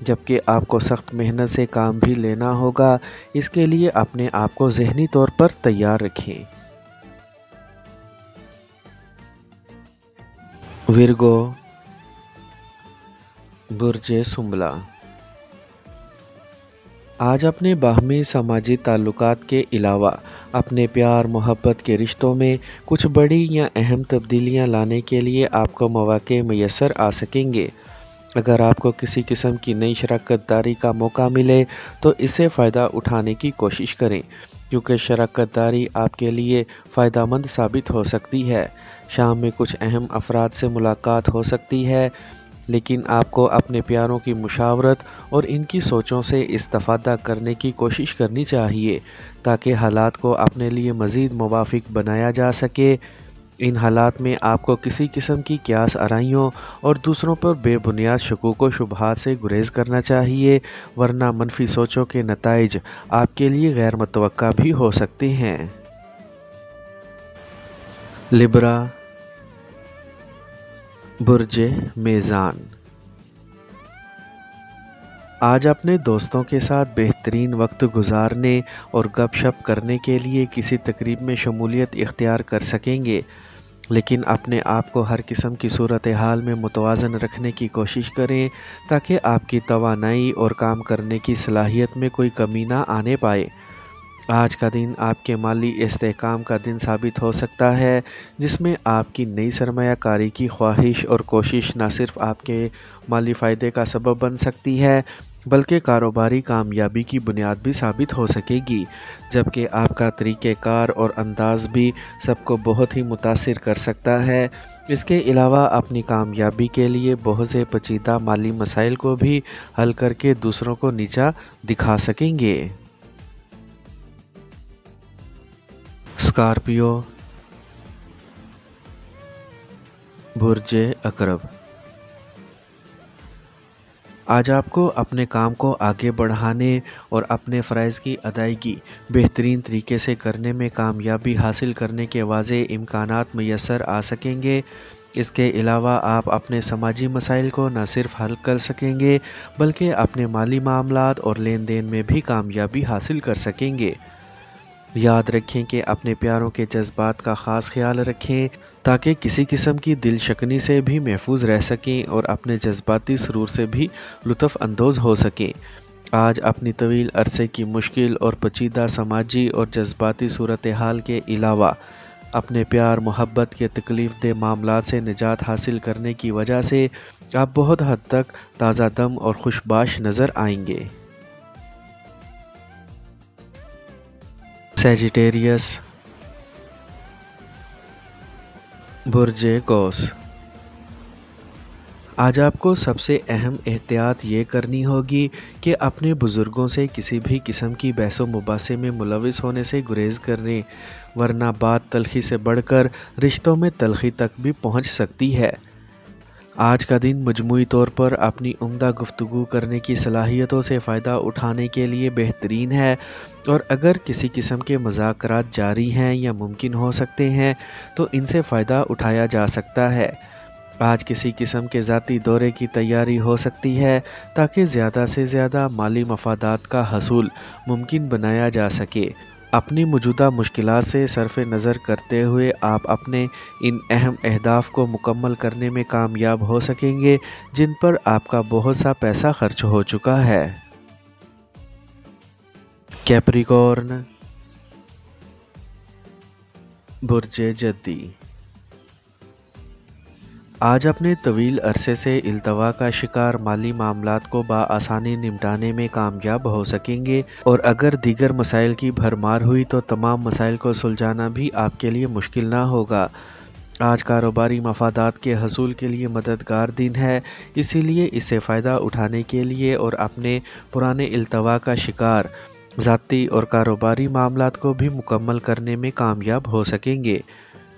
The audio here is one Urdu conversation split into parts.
جبکہ آپ کو سخت محنت سے کام بھی لینا ہوگا۔ اس کے لیے اپنے آپ کو ذہنی طور پر تیار رکھیں۔ ورگو، برج سنبلہ، آج اپنے باہمی سماجی تعلقات کے علاوہ اپنے پیار محبت کے رشتوں میں کچھ بڑی یا اہم تبدیلیاں لانے کے لیے آپ کو مواقع میسر آ سکیں گے۔ اگر آپ کو کسی قسم کی نئی شراکت داری کا موقع ملے تو اس سے فائدہ اٹھانے کی کوشش کریں، کیونکہ شراکت داری آپ کے لیے فائدہ مند ثابت ہو سکتی ہے۔ شام میں کچھ اہم افراد سے ملاقات ہو سکتی ہے، لیکن آپ کو اپنے پیاروں کی مشاورت اور ان کی سوچوں سے استفادہ کرنے کی کوشش کرنی چاہیے تاکہ حالات کو اپنے لیے مزید موافق بنایا جا سکے۔ ان حالات میں آپ کو کسی قسم کی قیاس آرائیوں اور دوسروں پر بے بنیاد شکوک و شبہات سے گریز کرنا چاہیے، ورنہ منفی سوچوں کے نتائج آپ کے لیے غیر متوقع بھی ہو سکتے ہیں۔ لبرا، برج میزان، آج اپنے دوستوں کے ساتھ بہترین وقت گزارنے اور گپ شپ کرنے کے لیے کسی تقریب میں شمولیت اختیار کر سکیں گے، لیکن اپنے آپ کو ہر قسم کی صورتحال میں متوازن رکھنے کی کوشش کریں تاکہ آپ کی توانائی اور کام کرنے کی صلاحیت میں کوئی کمی نہ آنے پائے۔ آج کا دن آپ کے مالی استحکام کا دن ثابت ہو سکتا ہے، جس میں آپ کی نئی سرمایہ کاری کی خواہش اور کوشش نہ صرف آپ کے مالی فائدے کا سبب بن سکتی ہے بلکہ کاروباری کامیابی کی بنیاد بھی ثابت ہو سکے گی، جبکہ آپ کا طریقہ کار اور انداز بھی سب کو بہت ہی متاثر کر سکتا ہے۔ اس کے علاوہ اپنی کامیابی کے لیے بہت سے پیچیدہ مالی مسائل کو بھی حل کر کے دوسروں کو نیچا دکھا سکیں گے۔ اسکارپیو، برج عقرب، آج آپ کو اپنے کام کو آگے بڑھانے اور اپنے فرائض کی ادائیگی بہترین طریقے سے کرنے میں کامیابی حاصل کرنے کے واضح امکانات میسر آ سکیں گے۔ اس کے علاوہ آپ اپنے سماجی مسائل کو نہ صرف حل کر سکیں گے بلکہ اپنے مالی معاملات اور لین دین میں بھی کامیابی حاصل کر سکیں گے۔ یاد رکھیں کہ اپنے پیاروں کے جذبات کا خاص خیال رکھیں تاکہ کسی قسم کی دل شکنی سے بھی محفوظ رہ سکیں اور اپنے جذباتی سرور سے بھی لطف اندوز ہو سکیں۔ آج اپنی طویل عرصے کی مشکل اور پیچیدہ سماجی اور جذباتی صورتحال کے علاوہ اپنے پیار محبت کے تکلیف دہ معاملات سے نجات حاصل کرنے کی وجہ سے آپ بہت حد تک تازہ دم اور خوشباش نظر آئیں گے۔ سیجیٹیریس، برج قوس، آج آپ کو سب سے اہم احتیاط یہ کرنی ہوگی کہ اپنے بزرگوں سے کسی بھی قسم کی بحث و مباحثے میں ملوث ہونے سے گریز کریں، ورنہ بات تلخی سے بڑھ کر رشتوں میں تلخی تک بھی پہنچ سکتی ہے۔ آج کا دن مجموعی طور پر اپنی عمدہ گفتگو کرنے کی صلاحیتوں سے فائدہ اٹھانے کے لیے بہترین ہے، اور اگر کسی قسم کے مذاکرات جاری ہیں یا ممکن ہو سکتے ہیں تو ان سے فائدہ اٹھایا جا سکتا ہے۔ آج کسی قسم کے ذاتی دورے کی تیاری ہو سکتی ہے تاکہ زیادہ سے زیادہ مالی مفادات کا حصول ممکن بنایا جا سکے۔ اپنی موجودہ مشکلات سے صرف نظر کرتے ہوئے آپ اپنے ان اہم اہداف کو مکمل کرنے میں کامیاب ہو سکیں گے جن پر آپ کا بہت سا پیسہ خرچ ہو چکا ہے۔ کیپریکورن، برج جدی، آج اپنے طویل عرصے سے التوا کا شکار مالی معاملات کو بآسانی نمٹانے میں کامیاب ہو سکیں گے، اور اگر دیگر مسائل کی بھرمار ہوئی تو تمام مسائل کو سلجھانا بھی آپ کے لیے مشکل نہ ہوگا۔ آج کاروباری مفادات کے حصول کے لیے مددگار دن ہے، اسی لیے اس سے فائدہ اٹھانے کے لیے اور اپنے پرانے التوا کا شکار ذاتی اور کاروباری معاملات کو بھی مکمل کرنے میں کامیاب ہو سکیں گے۔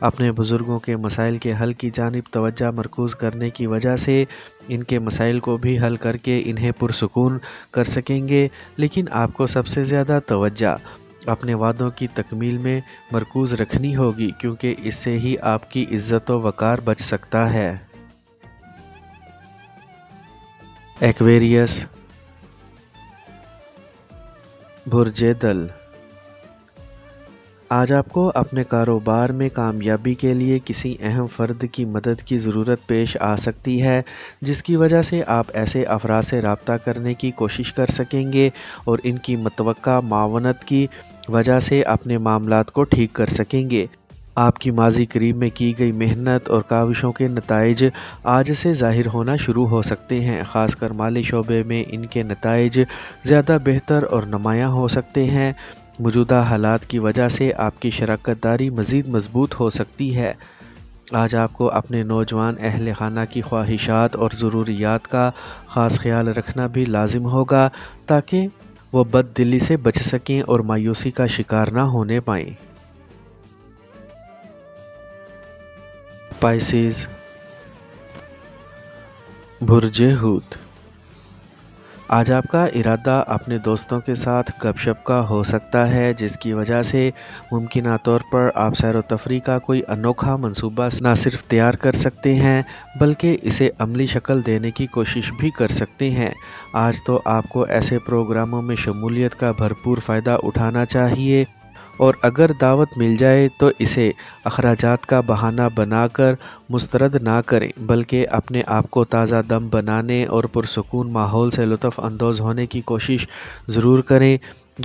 اپنے بزرگوں کے مسائل کے حل کی جانب توجہ مرکوز کرنے کی وجہ سے ان کے مسائل کو بھی حل کر کے انہیں پرسکون کر سکیں گے، لیکن آپ کو سب سے زیادہ توجہ اپنے وعدوں کی تکمیل میں مرکوز رکھنی ہوگی، کیونکہ اس سے ہی آپ کی عزت و وقار بچ سکتا ہے۔ ایکویریس، برج دل، آج آپ کو اپنے کاروبار میں کامیابی کے لیے کسی اہم فرد کی مدد کی ضرورت پیش آ سکتی ہے، جس کی وجہ سے آپ ایسے افراد سے رابطہ کرنے کی کوشش کر سکیں گے اور ان کی متوقع معاونت کی وجہ سے اپنے معاملات کو ٹھیک کر سکیں گے۔ آپ کی ماضی قریب میں کی گئی محنت اور کاوشوں کے نتائج آج سے ظاہر ہونا شروع ہو سکتے ہیں، خاص کر مالی شعبے میں ان کے نتائج زیادہ بہتر اور نمایاں ہو سکتے ہیں۔ موجودہ حالات کی وجہ سے آپ کی شراکت داری مزید مضبوط ہو سکتی ہے۔ آج آپ کو اپنے نوجوان اہل خانہ کی خواہشات اور ضروریات کا خاص خیال رکھنا بھی لازم ہوگا تاکہ وہ بد دلی سے بچ سکیں اور مایوسی کا شکار نہ ہونے پائیں۔ پائسیز، برج حوت، آج آپ کا ارادہ اپنے دوستوں کے ساتھ گپ شپ کا ہو سکتا ہے، جس کی وجہ سے ممکنہ طور پر آپ سیر و تفریح کا کوئی انوکھا منصوبہ نہ صرف تیار کر سکتے ہیں بلکہ اسے عملی شکل دینے کی کوشش بھی کر سکتے ہیں۔ آج تو آپ کو ایسے پروگراموں میں شمولیت کا بھرپور فائدہ اٹھانا چاہیے اور اگر دعوت مل جائے تو اسے اخراجات کا بہانہ بنا کر مسترد نہ کریں بلکہ اپنے آپ کو تازہ دم بنانے اور پرسکون ماحول سے لطف اندوز ہونے کی کوشش ضرور کریں۔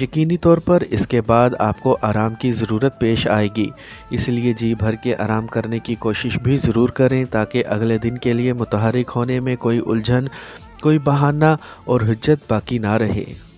یقینی طور پر اس کے بعد آپ کو آرام کی ضرورت پیش آئے گی، اس لیے جی بھر کے آرام کرنے کی کوشش بھی ضرور کریں تاکہ اگلے دن کے لیے متحرک ہونے میں کوئی الجھن، کوئی بہانہ اور حجت باقی نہ رہے۔